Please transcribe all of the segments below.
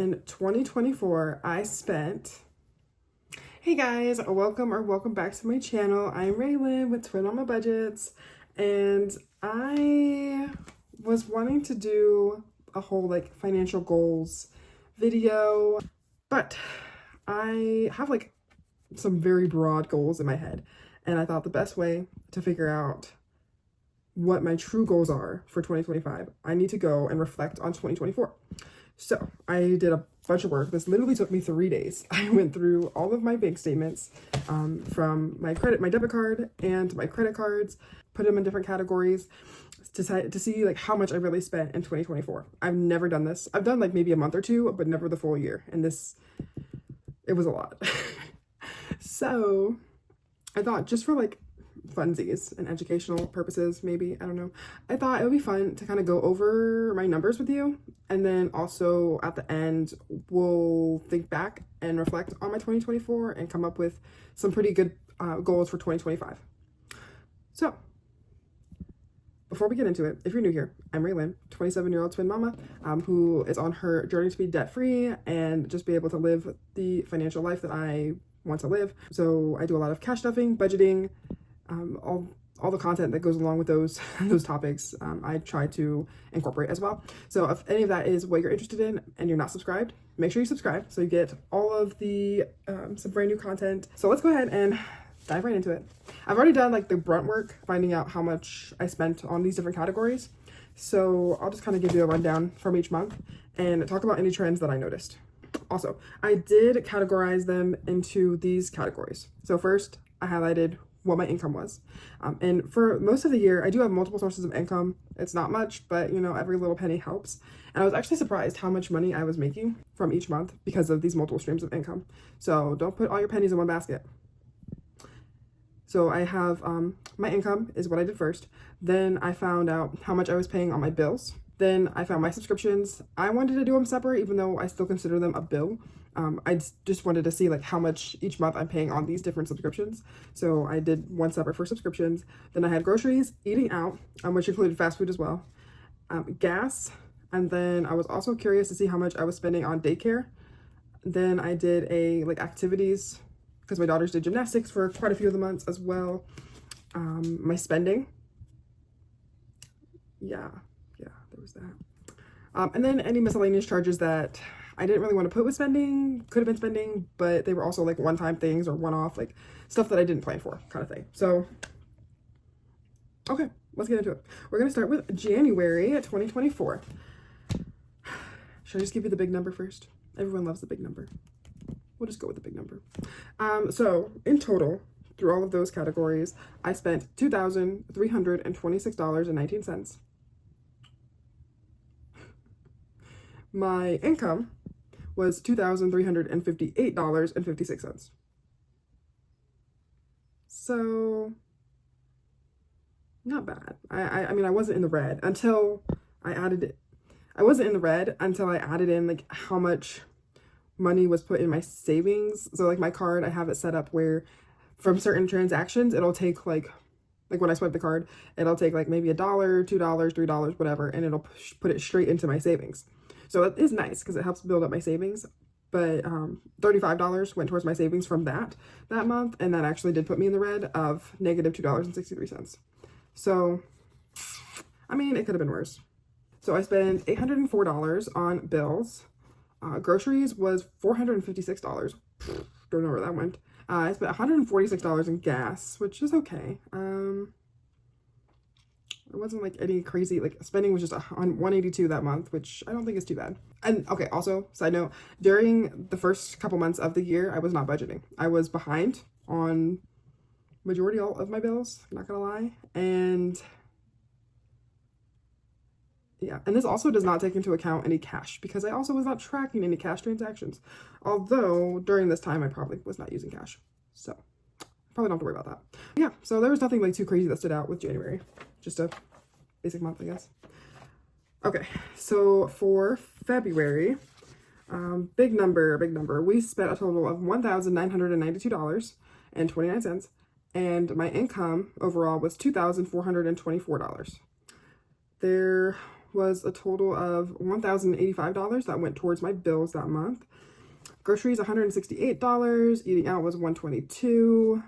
In 2024, I spent... Hey guys, welcome back to my channel. I'm Raylan with Twin Mama Budgets, and I was wanting to do a whole like financial goals video, but I have like some very broad goals in my head, and I thought the best way to figure out what my true goals are for 2025, I need to go and reflect on 2024. So I did a bunch of work. This literally took me 3 days. I went through all of my bank statements from my debit card and my credit cards, put them in different categories to see like how much I really spent in 2024. I've never done this. I've done like maybe a month or two, but never the full year. And it was a lot. So I thought just for like funsies and educational purposes, maybe, I don't know, I thought it would be fun to kind of go over my numbers with you, and then also at the end we'll think back and reflect on my 2024 and come up with some pretty good goals for 2025. So before we get into it, if you're new here, I'm Raylan, 27-year-old twin mama who is on her journey to be debt-free and just be able to live the financial life that I want to live. So I do a lot of cash stuffing, budgeting, all the content that goes along with those topics. I try to incorporate as well. So if any of that is what you're interested in and you're not subscribed, make sure you subscribe so you get all of the some brand new content. So let's go ahead and dive right into it. I've already done like the brunt work, finding out how much I spent on these different categories. So I'll just kind of give you a rundown from each month and talk about any trends that I noticed. Also, I did categorize them into these categories. So first, I highlighted what my income was. And for most of the year, I do have multiple sources of income. It's not much, but you know, every little penny helps. And I was actually surprised how much money I was making from each month because of these multiple streams of income. So don't put all your pennies in one basket. So I have my income is what I did first. Then I found out how much I was paying on my bills. Then I found my subscriptions. I wanted to do them separate, even though I still consider them a bill. I just wanted to see like how much each month I'm paying on these different subscriptions. So I did one separate for subscriptions. Then I had groceries, eating out, which included fast food as well, gas. And then I was also curious to see how much I was spending on daycare. Then I did like activities because my daughters did gymnastics for quite a few of the months as well. My spending. Yeah, there was that. And then any miscellaneous charges that I didn't really want to put with spending, could have been spending, but they were also like one-time things or one-off, like stuff that I didn't plan for kind of thing. So, okay, let's get into it. We're going to start with January 2024. Should I just give you the big number first? Everyone loves the big number. We'll just go with the big number. So in total, through all of those categories, I spent $2,326.19. My income was $2,358.56. So not bad. I mean, I wasn't in the red until I added it. I wasn't in the red until I added in like how much money was put in my savings. So like my card, I have it set up where from certain transactions, it'll take like when I swipe the card, it'll take like maybe $1, $2, $3, whatever, and it'll put it straight into my savings. So it is nice because it helps build up my savings. But $35 went towards my savings from that month, and that actually did put me in the red of negative $2.63. So, I mean, it could have been worse. So I spent $804 on bills. Groceries was $456. Don't know where that went. I spent $146 in gas, which is okay. It wasn't like any crazy, like spending was just on $182 that month, which I don't think is too bad. And okay, also, side note, during the first couple months of the year, I was not budgeting. I was behind on majority all of my bills, not gonna lie. And yeah, and this also does not take into account any cash because I also was not tracking any cash transactions. Although during this time, I probably was not using cash. So probably don't have to worry about that. Yeah, so there was nothing like too crazy that stood out with January. Just a basic month, I guess. Okay, so for February, big number. We spent a total of $1,992.29, and my income overall was $2,424. There was a total of $1,085 that went towards my bills that month. Groceries, $168. Eating out was $122.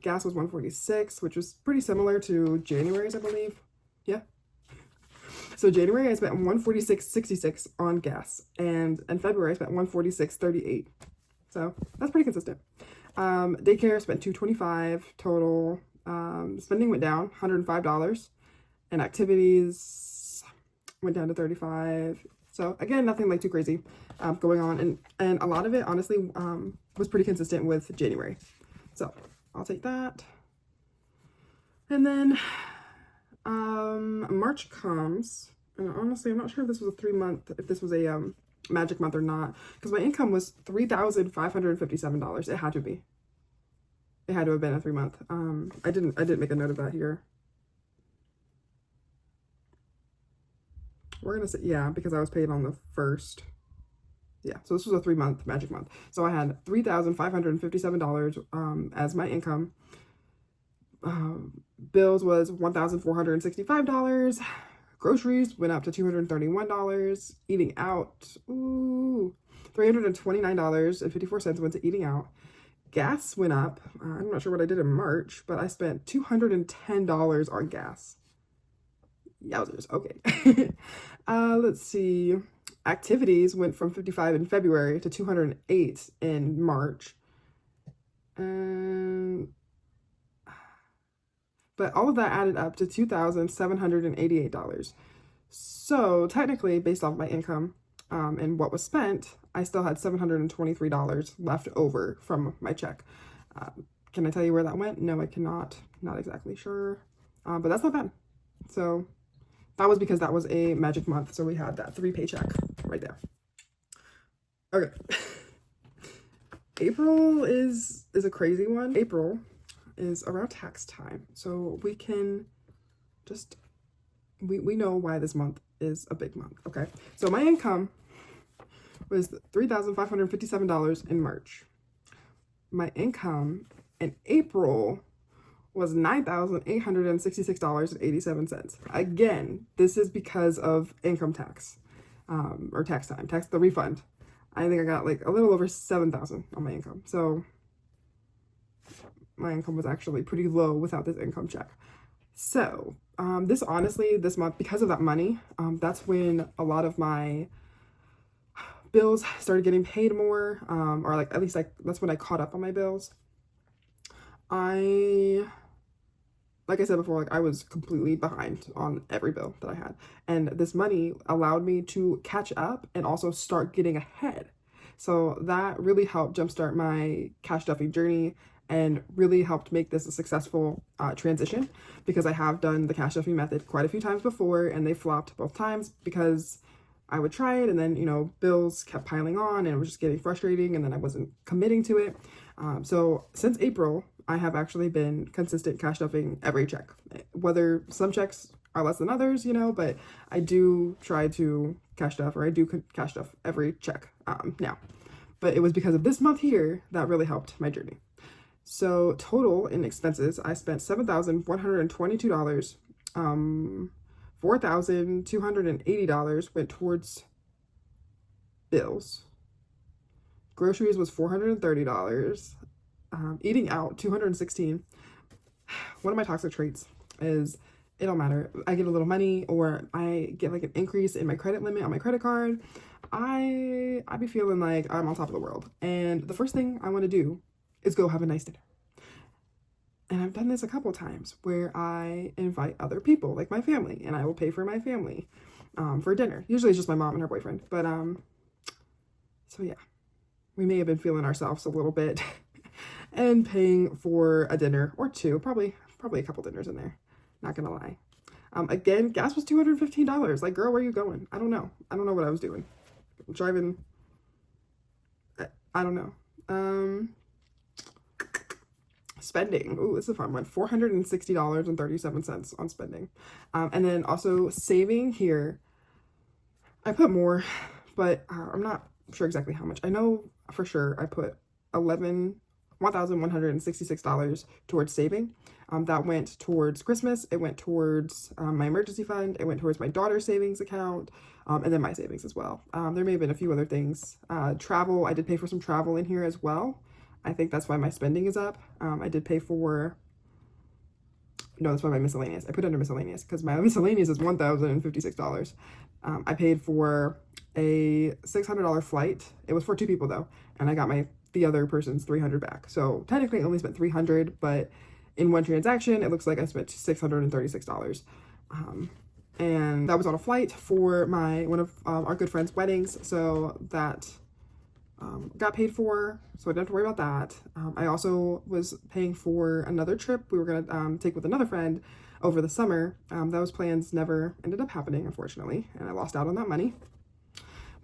Gas was $146, which was pretty similar to January's, I believe. Yeah. So January I spent $146.66 on gas, and in February I spent $146.38. So that's pretty consistent. Daycare spent $225 total. Spending went down $105, and activities went down to $35. So again, nothing like too crazy going on, and a lot of it honestly was pretty consistent with January. So I'll take that. And then March comes, and honestly I'm not sure if this was a 3-month, if this was a magic month or not, because my income was $3,557. It had to be. It had to have been a 3-month. I didn't make a note of that here. We're gonna say, yeah, because I was paid on the 1st. Yeah, so this was a 3-month magic month. So I had $3,557 as my income. Bills was $1,465. Groceries went up to $231. Eating out, $329.54 went to eating out. Gas went up. I'm not sure what I did in March, but I spent $210 on gas. Yowzers. Okay. Let's see. Activities went from 55 in February to 208 in March. But all of that added up to $2,788. So technically, based off my income and what was spent, I still had $723 left over from my check. Can I tell you where that went? No, I cannot. Not exactly sure. But that's not bad. So that was because that was a magic month. So we had that 3 paycheck right there. Okay. April is a crazy one. April is around tax time. So we can just, we know why this month is a big month. Okay. So my income was $3,557 in March. My income in April was $9,866.87. Again, this is because of income tax, or tax time, the refund. I think I got like a little over $7,000 on my income. So my income was actually pretty low without this income check. So this month, because of that money, that's when a lot of my bills started getting paid more, or like at least like that's when I caught up on my bills. Like I said before, like I was completely behind on every bill that I had, and this money allowed me to catch up and also start getting ahead. So that really helped jumpstart my cash stuffing journey and really helped make this a successful transition, because I have done the cash stuffing method quite a few times before and they flopped both times because I would try it and then, you know, bills kept piling on and it was just getting frustrating and then I wasn't committing to it. So since April, I have actually been consistent cash stuffing every check, whether some checks are less than others, you know, but I do try to cash stuff, or I do cash stuff every check now. But it was because of this month here that really helped my journey. So total in expenses, I spent $7,122. $4,280 went towards bills. Groceries was $430. Eating out, $216. One of my toxic traits is it don't matter. I get a little money or I get like an increase in my credit limit on my credit card. I be feeling like I'm on top of the world. And the first thing I want to do is go have a nice dinner. And I've done this a couple times where I invite other people, like my family, and I will pay for my family for dinner. Usually it's just my mom and her boyfriend. But so yeah, we may have been feeling ourselves a little bit and paying for a dinner or two, probably a couple dinners in there. Not gonna lie. Again, gas was $215. Like, girl, where are you going? I don't know. I don't know what I was doing. Driving. I don't know. Spending. Ooh, this is a fun one. $460.37 on spending. And then also saving here. I put more, but I'm not sure exactly how much. I know for sure I put $1,166 towards saving. That went towards Christmas. It went towards my emergency fund. It went towards my daughter's savings account, and then my savings as well. There may have been a few other things. Travel, I did pay for some travel in here as well. I think that's why my spending is up. I did pay for, no, that's why my miscellaneous. I put under miscellaneous because my miscellaneous is $1,056. I paid for a $600 flight. It was for 2 people though, and I got the other person's $300 back. So technically I only spent $300, but in one transaction, it looks like I spent $636. And that was on a flight for one of our good friends' weddings. So that got paid for, so I didn't have to worry about that. I also was paying for another trip we were gonna take with another friend over the summer. Those plans never ended up happening, unfortunately, and I lost out on that money.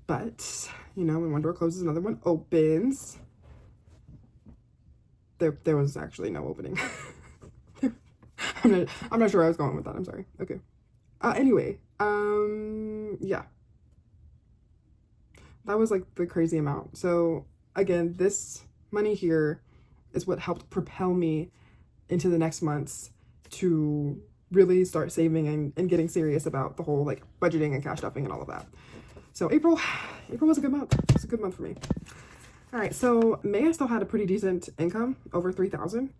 But, you know, when one door closes, another one opens. There was actually no opening. I'm not sure where I was going with that. I'm sorry. Okay. Anyway, yeah. That was like the crazy amount. So again, this money here is what helped propel me into the next months to really start saving and getting serious about the whole like budgeting and cash stuffing and all of that. So April was a good month. It was a good month for me. All right, so May I still had a pretty decent income, over $3,000.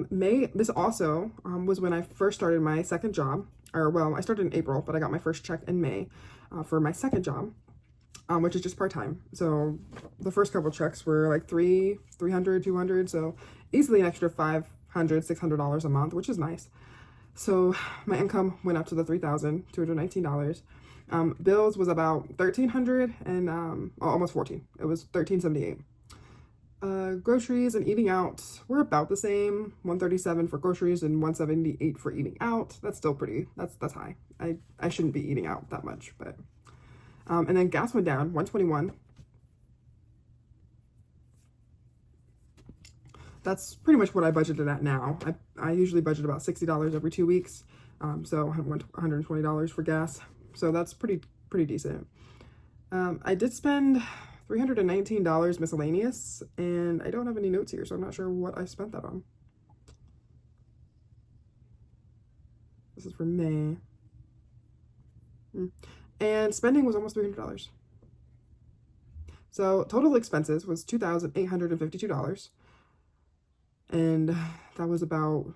May, this also was when I first started my second job, or well, I started in April, but I got my first check in May for my second job, which is just part-time. So the first couple checks were like $300, $200, so easily an extra $500, $600 a month, which is nice. So my income went up to the $3,219. Bills was about $1,300 and almost $14. It was $1,378. Groceries and eating out were about the same, $137 for groceries and $178 for eating out. That's still pretty, that's high. I shouldn't be eating out that much, but and then gas went down, $121. That's pretty much what I budgeted at now. I usually budget about $60 every 2 weeks, so I went $120 for gas. So that's pretty decent. I did spend $319 miscellaneous, and I don't have any notes here, so I'm not sure what I spent that on. This is for May. And spending was almost $300. So total expenses was $2,852. And that was about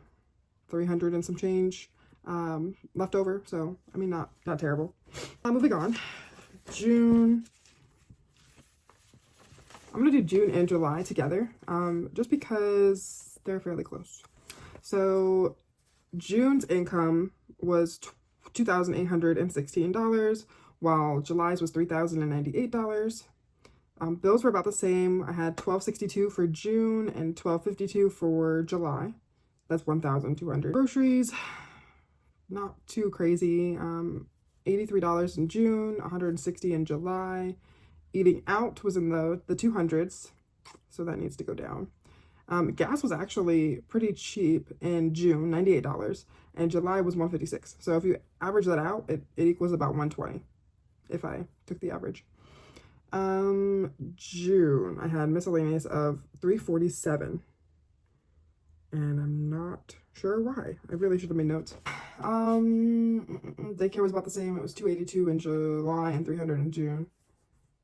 300 and some change left over. So, I mean, not terrible. Moving on. June. I'm going to do June and July together, just because they're fairly close. So June's income was $2,816, while July's was $3,098. Bills were about the same. I had $1,262 for June and $1,252 for July. That's $1,200. Groceries, not too crazy. $83 in June, $160 in July. Eating out was in the 200s, so that needs to go down. Gas was actually pretty cheap in June, $98, and July was $156. So if you average that out, it equals about $120 if I took the average. June, I had miscellaneous of $347, and I'm not sure why. I really should have made notes. Daycare was about the same. It was $282 in July and $300 in June.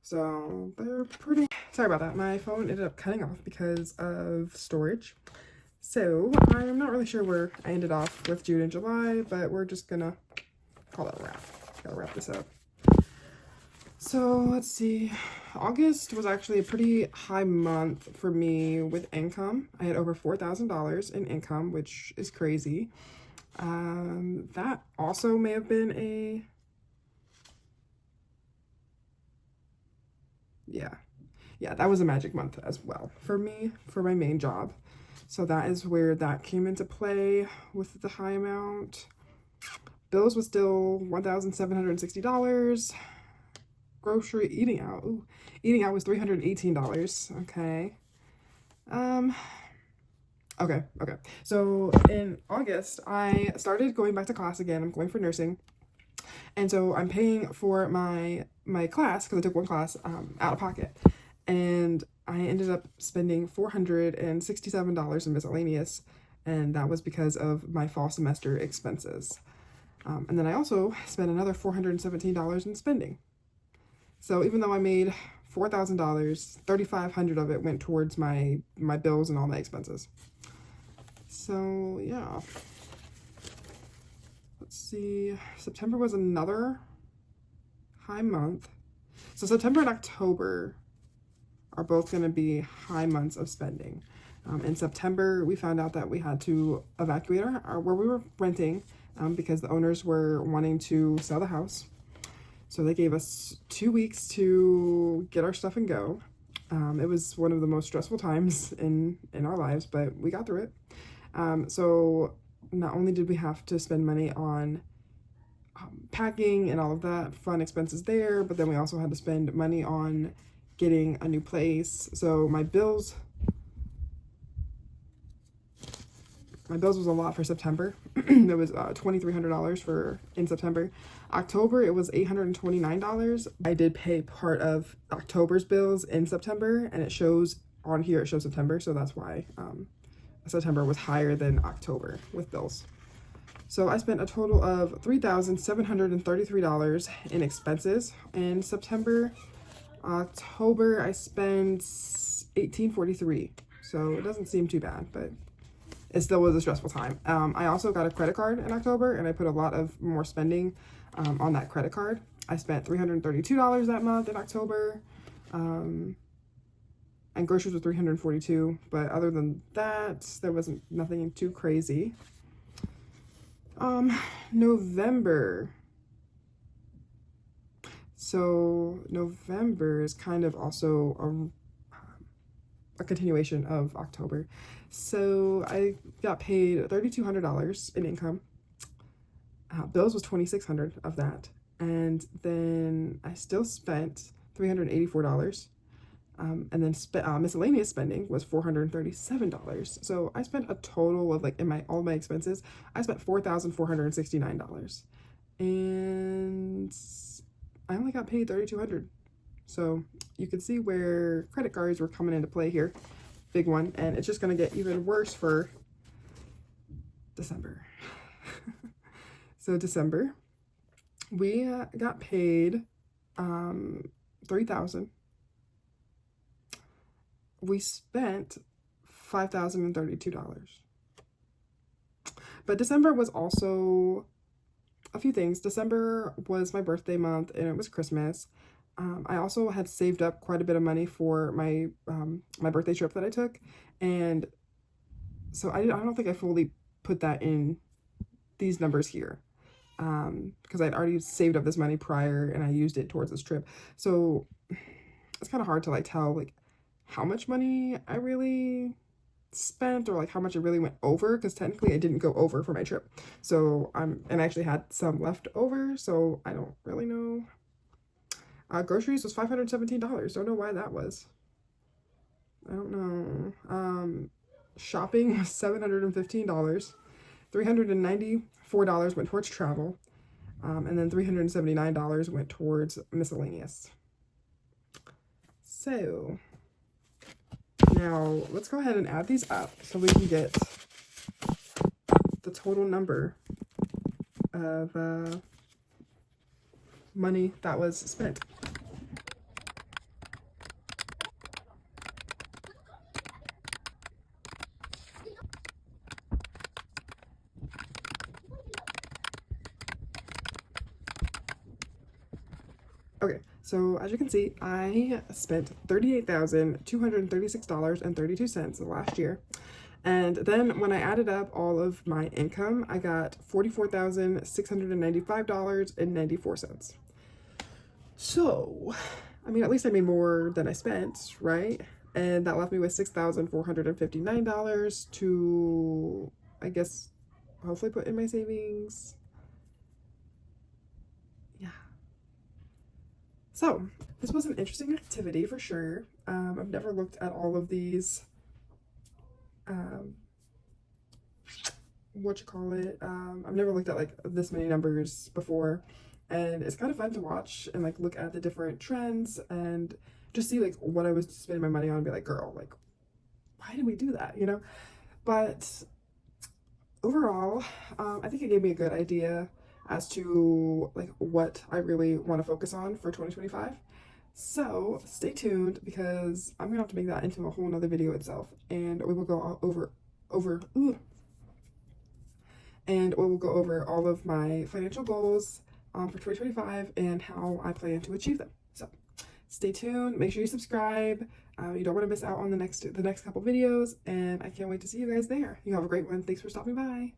So they're pretty, sorry about that. My phone ended up cutting off because of storage. So I'm not really sure where I ended off with June and July, but we're just gonna call that a wrap. Gotta wrap this up. So let's see. August was actually a pretty high month for me with income. I had over $4,000 in income, which is crazy. That also may have been yeah, that was a magic month as well for me, for my main job. So that is where that came into play with the high amount. Bills was still $1,760. Grocery, eating out was $318. Okay. Okay. So in August, I started going back to class again. I'm going for nursing. And so I'm paying for my class, because I took one class out of pocket. And I ended up spending $467 in miscellaneous, and that was because of my fall semester expenses. And then I also spent another $417 in spending. So even though I made $4,000, $3,500 of it went towards my bills and all my expenses. So yeah. Let's see. September was another high month. So September and October are both going to be high months of spending. In September, we found out that we had to evacuate our where we were renting because the owners were wanting to sell the house. So they gave us 2 weeks to get our stuff and go. It was one of the most stressful times in our lives, but we got through it. So not only did we have to spend money on packing and all of that fun expenses there, but then we also had to spend money on getting a new place. So my bills was a lot for September. It was $2,300 in September. October, it was $829. I did pay part of October's bills in September, and it shows on here, it shows September, so that's why September was higher than October with bills. So I spent a total of $3,733 in expenses in September. October, I spent $1,843. So it doesn't seem too bad, but it still was a stressful time. I also got a credit card in October, and I put a lot of more spending on that credit card. I spent $332 that month in October. And groceries were $342, but other than that, there wasn't nothing too crazy. November. So November is kind of also a continuation of October. So I got paid $3,200 in income. Bills was $2,600 of that. And then I still spent $384. And then miscellaneous spending was $437. So I spent a total of, like, in all my expenses, I spent $4,469. And I only got paid $3,200. So you can see where credit cards were coming into play here. Big one. And it's just going to get even worse for December. So December, we got paid $3,000. We spent $5,032. But December was also a few things. December was my birthday month, and it was Christmas. I also had saved up quite a bit of money for my my birthday trip that I took, and so I don't think I fully put that in these numbers here, because I'd already saved up this money prior and I used it towards this trip. So it's kind of hard to like tell like how much money I really spent, or like how much it really went over, because technically I didn't go over for my trip. So and I actually had some left over, so I don't really know. Groceries was $517. Don't know why that was. I don't know. Shopping was $715. $394 went towards travel. And then $379 went towards miscellaneous. So now let's go ahead and add these up so we can get the total number of money that was spent. Okay, so as you can see, I spent $38,236.32 last year. And then when I added up all of my income, I got $44,695.94. So, I mean, at least I made more than I spent, right? And that left me with $6,459 to, I guess, hopefully put in my savings. Yeah. So, this was an interesting activity for sure. I've never looked at all of these, I've never looked at like this many numbers before, and it's kind of fun to watch and like look at the different trends and just see like what I was spending my money on and be like, girl, like, why did we do that, you know? But overall, I think it gave me a good idea as to like what I really want to focus on for 2025. So stay tuned because I'm gonna have to make that into a whole nother video itself, and we will go over all of my financial goals for 2025 and how I plan to achieve them. So stay tuned. Make sure you subscribe. You don't want to miss out on the next couple videos, and I can't wait to see you guys there. You have a great one. Thanks for stopping by.